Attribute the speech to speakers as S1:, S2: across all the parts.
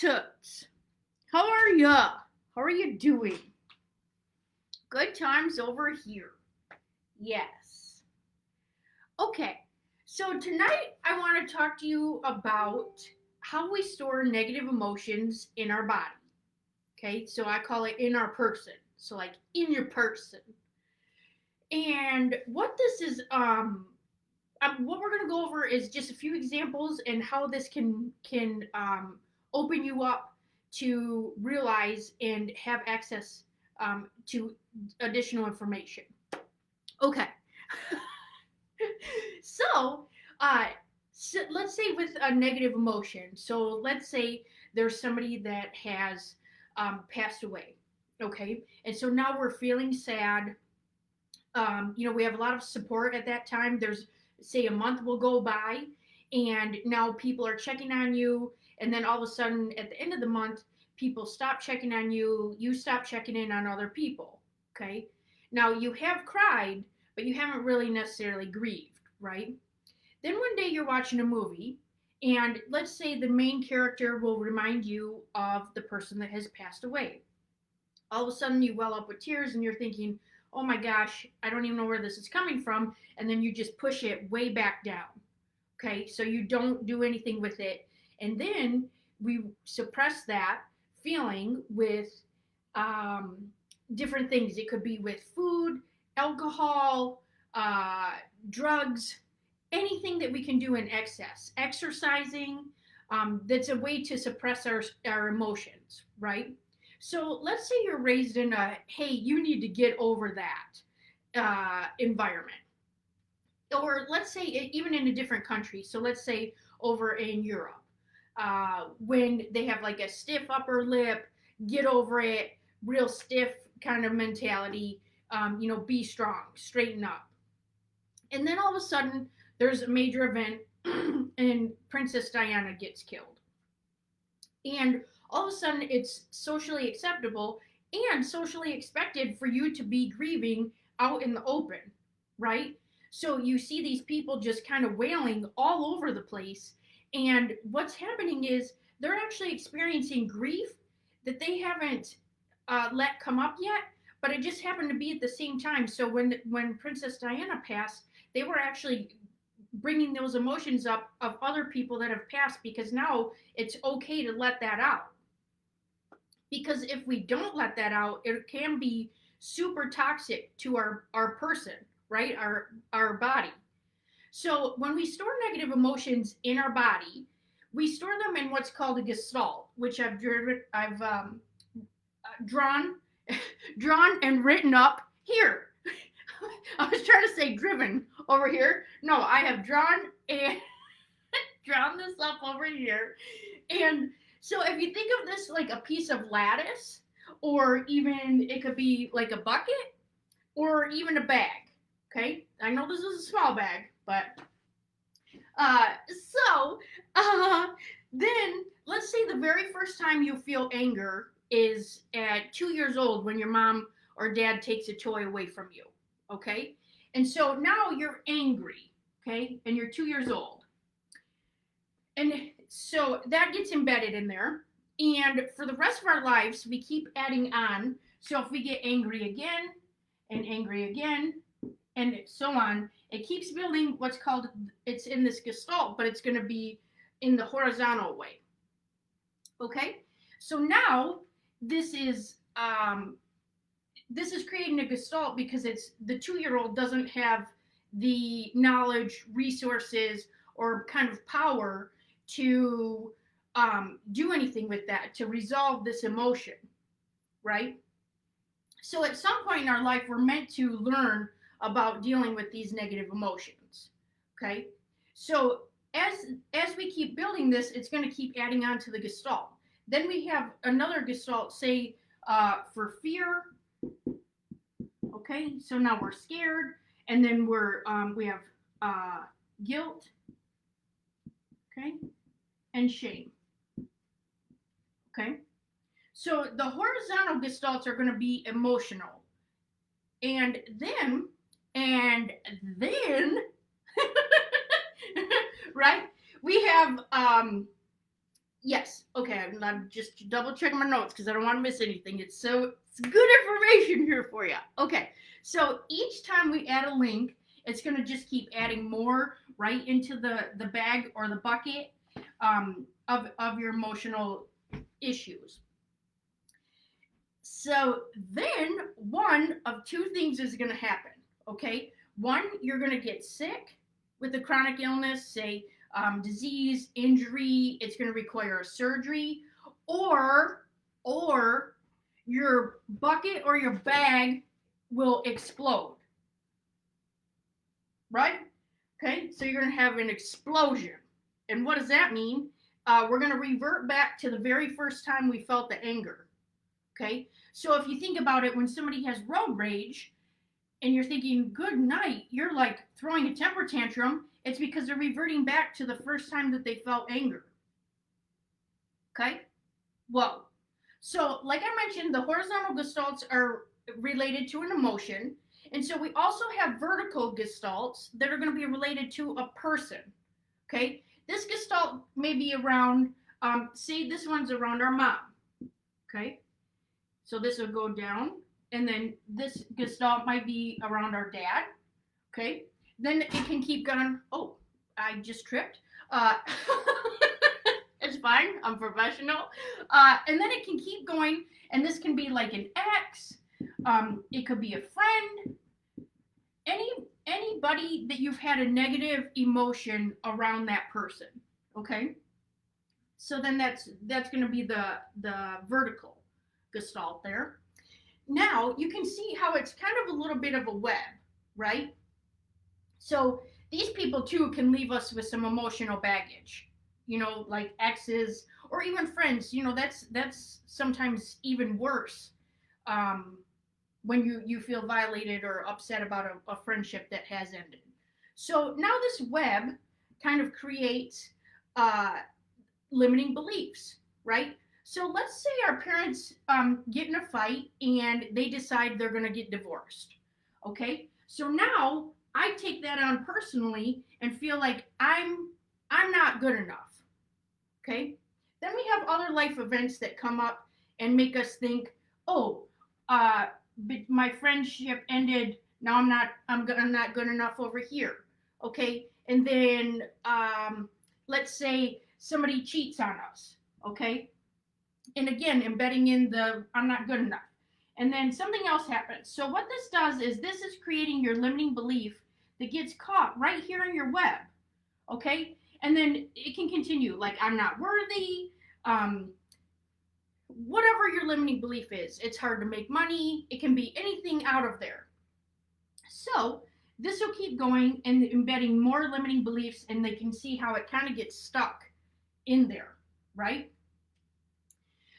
S1: Toots. How are ya? How are you doing? Good times over here. Yes. Okay, so tonight I want to talk to you about how we store negative emotions in our body. Okay, so I call it in our person. So, like in your person. And what this is, what we're going to go over is just a few examples and how this can open you up to realize and have access to additional information. Okay. so, uh, so let's say with a negative emotion. So let's say there's somebody that has passed away. Okay, and so now we're feeling sad. We have a lot of support at that time. There's, say, a month will go by, and now people are checking on you, and then all of a sudden, at the end of the month, people stop checking on you. You stop checking in on other people. Okay, now you have cried, but you haven't really necessarily grieved, right? Then one day you're watching a movie, and let's say the main character will remind you of the person that has passed away. All of a sudden you well up with tears and you're thinking, oh my gosh, I don't even know where this is coming from. And then you just push it way back down. Okay, so you don't do anything with it. And then we suppress that feeling with um, different things. It could be with food, alcohol, drugs, anything that we can do in excess. Exercising, that's a way to suppress our emotions, right? So let's say you're raised in a, hey, you need to get over that environment. Or let's say even in a different country. So let's say over in Europe, when they have like a stiff upper lip, get over it, real stiff kind of mentality, be strong, straighten up. And then all of a sudden, there's a major event and Princess Diana gets killed. And all of a sudden it's socially acceptable and socially expected for you to be grieving out in the open, right? So you see these people just kind of wailing all over the place. And what's happening is they're actually experiencing grief that they haven't let come up yet, but it just happened to be at the same time. So when Princess Diana passed, they were actually bringing those emotions up of other people that have passed because now it's okay to let that out. Because if we don't let that out, it can be super toxic to our person, right? Our body. So when we store negative emotions in our body, we store them in what's called a gestalt, which I've drawn and written up here. I was trying to say driven over here. No, I have drawn and drawn this up over here. And so if you think of this like a piece of lattice, or even it could be like a bucket, or even a bag. Okay, I know this is a small bag, but then let's say the very first time you feel anger is at 2 years old when your mom or dad takes a toy away from you. Okay, and so now you're angry. Okay, and you're 2 years old. And so that gets embedded in there. And for the rest of our lives, we keep adding on. So if we get angry again, and so on, it keeps building what's called, it's in this gestalt, but it's going to be in the horizontal way. Okay? So now this is creating a gestalt because it's the 2-year-old doesn't have the knowledge, resources, or kind of power to do anything with that, to resolve this emotion, right? So at some point in our life, we're meant to learn about dealing with these negative emotions, okay? So as we keep building this, it's going to keep adding on to the gestalt. Then we have another gestalt, say, for fear, okay? So now we're scared, and then we have guilt, okay, and shame. Okay, so the horizontal gestalts are going to be emotional, and then, right? We have Yes. Okay. I'm just double checking my notes because I don't want to miss anything. It's good information here for you. Okay. So each time we add a link, it's going to just keep adding more right into the bag or the bucket of your emotional issues. So then one of two things is going to happen. Okay. One, you're going to get sick with a chronic illness, say disease, injury. It's going to require a surgery, or your bucket or your bag will explode. Right? Okay. So you're going to have an explosion. And what does that mean? We're going to revert back to the very first time we felt the anger. Okay. So if you think about it, when somebody has road rage, and you're thinking, good night, you're like throwing a temper tantrum, it's because they're reverting back to the first time that they felt anger. Okay? Whoa. So, like I mentioned, the horizontal gestalts are related to an emotion. And so we also have vertical gestalts that are going to be related to a person. Okay? This gestalt may be around, see, this one's around our mom. Okay? So this will go down. And then this gestalt might be around our dad. Okay. Then it can keep going. Oh, I just tripped. It's fine. I'm professional. And then it can keep going. And this can be like an ex. It could be a friend. Anybody that you've had a negative emotion around that person. Okay. So then that's going to be the vertical gestalt there. Now you can see how it's kind of a little bit of a web, right? So these people too can leave us with some emotional baggage, like exes or even friends. That's sometimes even worse when you feel violated or upset about a friendship that has ended. So now this web kind of creates limiting beliefs, right? So let's say our parents get in a fight and they decide they're going to get divorced. Okay, so now I take that on personally and feel like I'm not good enough. Okay, then we have other life events that come up and make us think, oh, my friendship ended. Now I'm not good enough over here. Okay, and then let's say somebody cheats on us. Okay, and again, embedding in the I'm not good enough. And then something else happens. So what this does is this is creating your limiting belief that gets caught right here in your web. Okay? And then it can continue like I'm not worthy, whatever your limiting belief is. It's hard to make money. It can be anything out of there. So this will keep going and embedding more limiting beliefs, and they can see how it kind of gets stuck in there, right?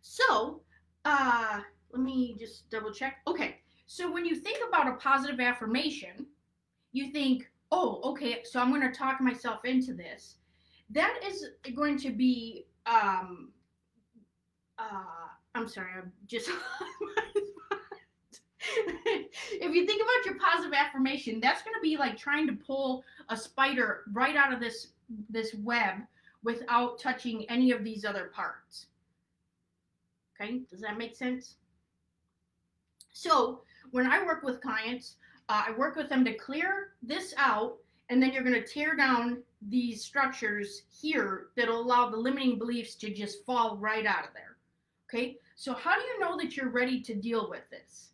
S1: So, let me just double check. Okay, so when you think about a positive affirmation, you think, oh, okay, so I'm going to talk myself into this. That is going to be, I'm sorry, I'm just. If you think about your positive affirmation, that's going to be like trying to pull a spider right out of this web without touching any of these other parts. Okay, does that make sense? So when I work with clients, I work with them to clear this out, and then you're going to tear down these structures here that'll allow the limiting beliefs to just fall right out of there. Okay, so how do you know that you're ready to deal with this?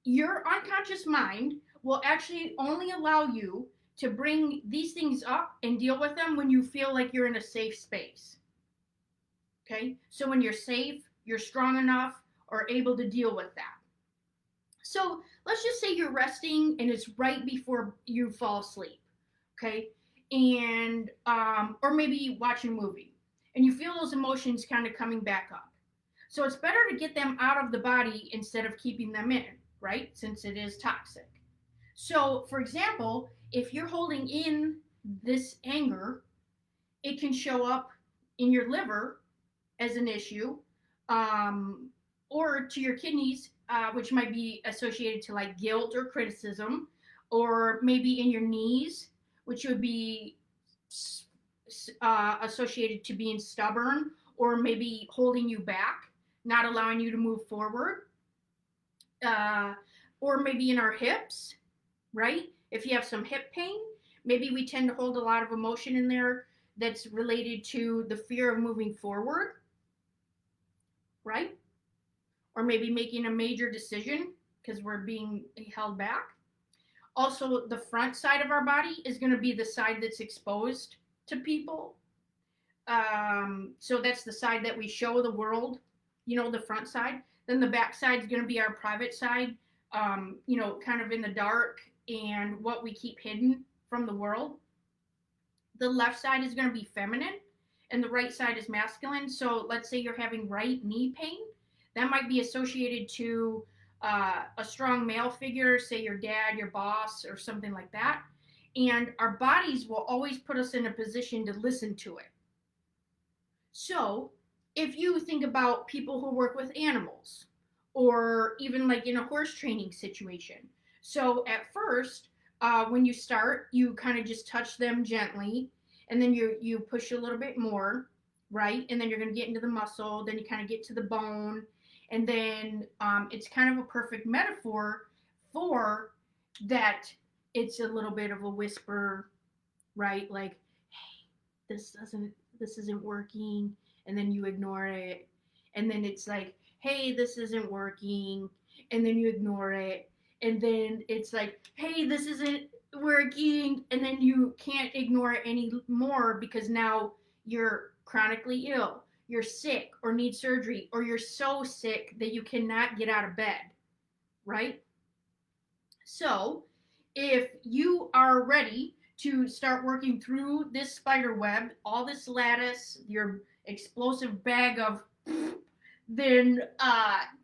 S1: Your unconscious mind will actually only allow you to bring these things up and deal with them when you feel like you're in a safe space. Okay, so when you're safe, you're strong enough or able to deal with that. So let's just say you're resting and it's right before you fall asleep, okay? And or maybe watching a movie and you feel those emotions kind of coming back up. So it's better to get them out of the body instead of keeping them in, right? Since it is toxic. So, for example, if you're holding in this anger, it can show up in your liver as an issue, or to your kidneys, which might be associated to like guilt or criticism, or maybe in your knees, which would be associated to being stubborn or maybe holding you back, not allowing you to move forward. Uh, or maybe in our hips, right? If you have some hip pain, maybe we tend to hold a lot of emotion in there that's related to the fear of moving forward, right? Or maybe making a major decision because we're being held back. Also, the front side of our body is going to be the side that's exposed to people. So that's the side that we show the world, the front side. Then the back side is going to be our private side, kind of in the dark and what we keep hidden from the world. The left side is going to be feminine and the right side is masculine. So let's say you're having right knee pain. That might be associated to a strong male figure, say your dad, your boss, or something like that. And our bodies will always put us in a position to listen to it. So if you think about people who work with animals, or even like in a horse training situation. So at first, when you start, you kind of just touch them gently, and then you push a little bit more, right? And then you're going to get into the muscle, then you kind of get to the bone, and then it's kind of a perfect metaphor for that. It's a little bit of a whisper, right? Like, hey, this isn't working, and then you ignore it, and then it's like, hey, this isn't working, and then you ignore it, and then it's like, hey, this isn't working, and then you can't ignore it anymore because now you're chronically ill, you're sick or need surgery, or you're so sick that you cannot get out of bed, right? So if you are ready to start working through this spider web, all this lattice, your explosive bag of then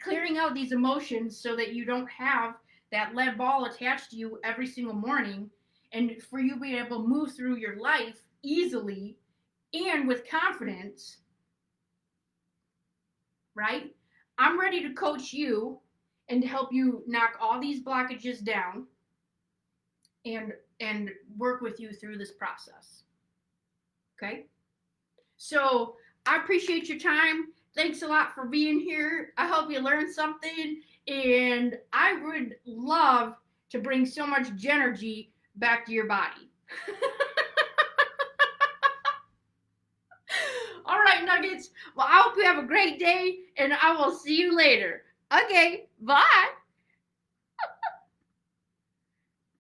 S1: clearing out these emotions so that you don't have that lead ball attached to you every single morning, and for you being able to move through your life easily and with confidence, right? I'm ready to coach you and to help you knock all these blockages down and work with you through this process. Okay? So I appreciate your time. Thanks a lot for being here. I hope you learned something, and I would love to bring so much Genergy back to your body. All right, Nuggets. Well, I hope you have a great day, and I will see you later. Okay, bye.